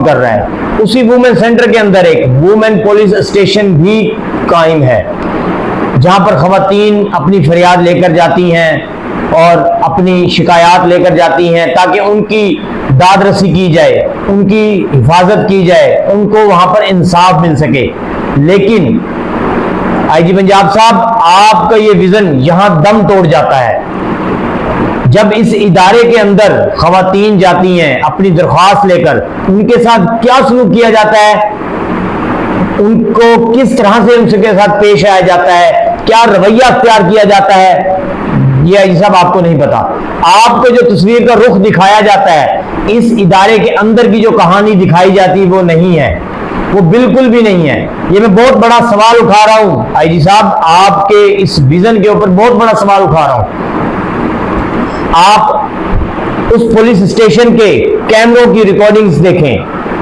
कर रहा है। उसी वुमेन सेंटर के अंदर एक वुमेन पुलिस स्टेशन भी कायम है, जहां पर खवातीन अपनी फरियाद लेकर जाती हैं और अपनी शिकायत लेकर जाती हैं ताकि उनकी दाद रसी की जाए, उनकी हिफाजत की जाए, उनको वहां पर इंसाफ मिल सके। लेकिन आईजी पंजाब साहब, आपका ये विजन यहां दम तोड़ जाता है जब इस इदारे के अंदर खवातीन जाती हैं अपनी दरख्वास्त लेकर, उनके साथ क्या सलूक किया जाता है, उनको किस तरह से उनके साथ पेश आया जाता है, क्या रवैया अख्तियार किया जाता है, ये सब आपको नहीं पता। आपको जो तस्वीर का रुख दिखाया जाता है, इस इदारे के अंदर की जो कहानी दिखाई जाती है वो नहीं है, वो बिल्कुल भी नहीं है। ये मैं बहुत बड़ा सवाल उठा रहा हूं आईजी साहब, आपके इस विजन के ऊपर बहुत बड़ा सवाल उठा रहा हूं। आप उस पुलिस स्टेशन के कैमरों की रिकॉर्डिंग्स देखें,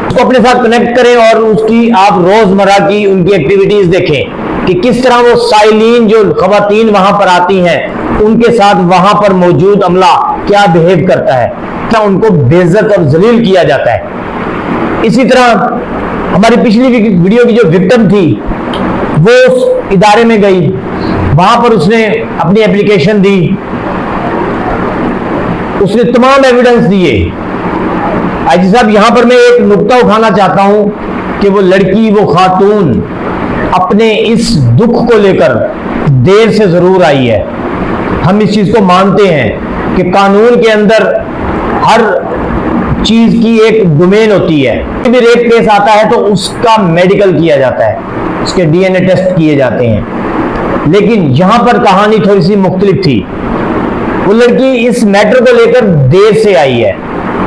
उसको अपने साथ कनेक्ट करें और उसकी आप रोजमर्रा की उनकी एक्टिविटीज देखें कि किस तरह वो साइलीन जो खवातीन वहां पर आती हैं उनके साथ वहां पर मौजूद अमला क्या बिहेव करता है, क्या उनको बेइज्जत और जलील किया जाता है। इसी तरह हमारी पिछली वीडियो की जो विक्टिम थी वो उस इदारे में गई, वहां पर उसने अपनी एप्लीकेशन दी, उसने तमाम एविडेंस दिए। आईजी साहब, यहां पर मैं एक नुक्ता उठाना चाहता हूं कि वो लड़की, वो खातून अपने इस दुख को लेकर देर से जरूर आई है। हम इस चीज को मानते हैं कि कानून के अंदर हर चीज की एक डोमेन होती है। भी रेप केस आता है तो उसका मेडिकल किया जाता है, उसके डीएनए टेस्ट किए जाते हैं, लेकिन यहां पर कहानी थोड़ी सी मुख्तलिफ थी। वो लड़की इस मैटर को लेकर देर से आई है,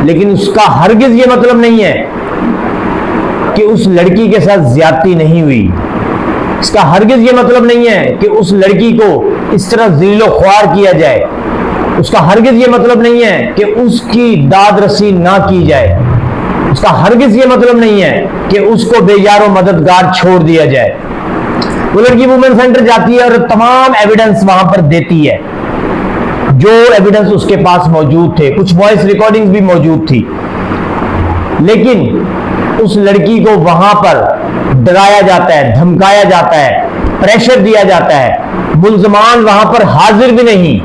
लेकिन उसका हरगिज ये मतलब नहीं है कि उस लड़की के साथ ज्यादती नहीं हुई। इसका हरगिज ये मतलब नहीं है कि उस लड़की को इस तरह ज़लीलो ख्वार किया जाए। उसका हरगिज ये मतलब नहीं है कि उसकी दाद रसी ना की जाए। उसका हरगिज ये मतलब नहीं है कि उसको बेयारो मददगार छोड़ दिया जाए। वो लड़की वुमेन सेंटर जाती है और तमाम एविडेंस वहां पर देती है, जो एविडेंस उसके पास मौजूद थे, कुछ वॉइस रिकॉर्डिंग्स भी मौजूद थी, लेकिन उस लड़की को वहां पर डराया जाता है, धमकाया जाता है, प्रेशर दिया जाता है। मुल्जमान वहां पर हाजिर भी नहीं,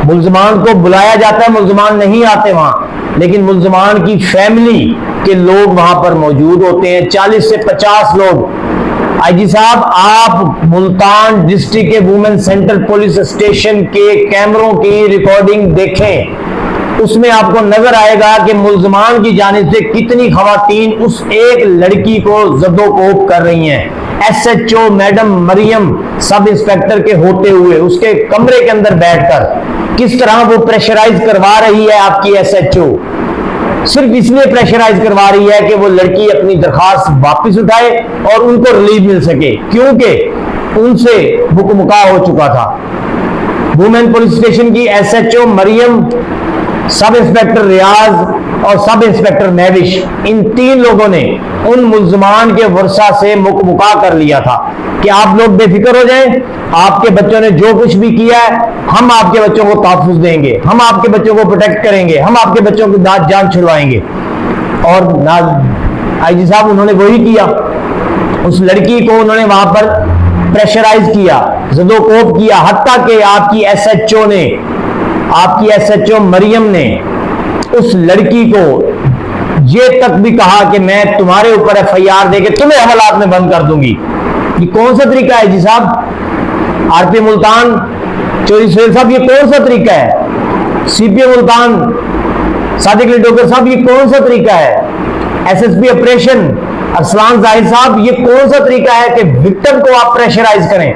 मुल्जमान को बुलाया जाता है, मुल्जमान नहीं आते वहां, लेकिन मुल्जमान की फैमिली के लोग वहां पर मौजूद होते हैं, 40 से 50 लोग। आईजी साहब, आप मुल्तान डिस्ट्रिक्ट के वुमेन सेंटर पुलिस स्टेशन के कैमरों की रिकॉर्डिंग देखें, उसमें आपको नजर आएगा कि मुल्जमान की जानिब से कितनी खवातीन उस एक लड़की को जद्दोकोब कर रही हैं। SHO madam Maryam sub inspector के होते हुए उसके कमरे के अंदर बैठकर किस तरह वो प्रेशराइज करवा रही है आपकी एसएचओ, सिर्फ इसलिए प्रेशराइज करवा रही है कि वो लड़की अपनी दरखास्त वापस उठाए और उनको रिलीफ मिल सके, क्योंकि उनसे हुक्मुका हो चुका था। वुमेन पुलिस स्टेशन की एसएचओ मरियम, सब इंस्पेक्टर रियाज और सब इंस्पेक्टर महविश, इन 3 लोगों ने उन मुल्जमान के वर्षा से मुकमुका कर लिया था कि आप लोग बेफिक्र हो जाएं, आपके बच्चों ने जो कुछ भी किया है हम आपके बच्चों को तहफ़्फ़ुज़ देंगे, हम आपके बच्चों को प्रोटेक्ट करेंगे, हम आपके बच्चों की दाद जान छुड़वाएंगे। और आईजी साहब, उन्होंने वही किया। उस लड़की को उन्होंने वहां पर प्रेशराइज किया, ज़दोकोब किया, हत्ता कि आपकी एसएचओ मरियम ने उस लड़की को ये तक भी कहा कि मैं तुम्हारे ऊपर एफआईआर देके तुम्हें हवालात में बंद कर दूंगी। ये कौन सा तरीका है जी साहब? आरपी मुल्तान चौधरी सुहेल साहब, ये कौन सा तरीका है? सीपीओ मुल्तान सादिक अली डोगर साहब, ये कौन सा तरीका है? एसएसपी ऑपरेशन अरसलान जाहिद साहब, ये कौन सा तरीका है कि विक्टिम को आप प्रेशराइज करें?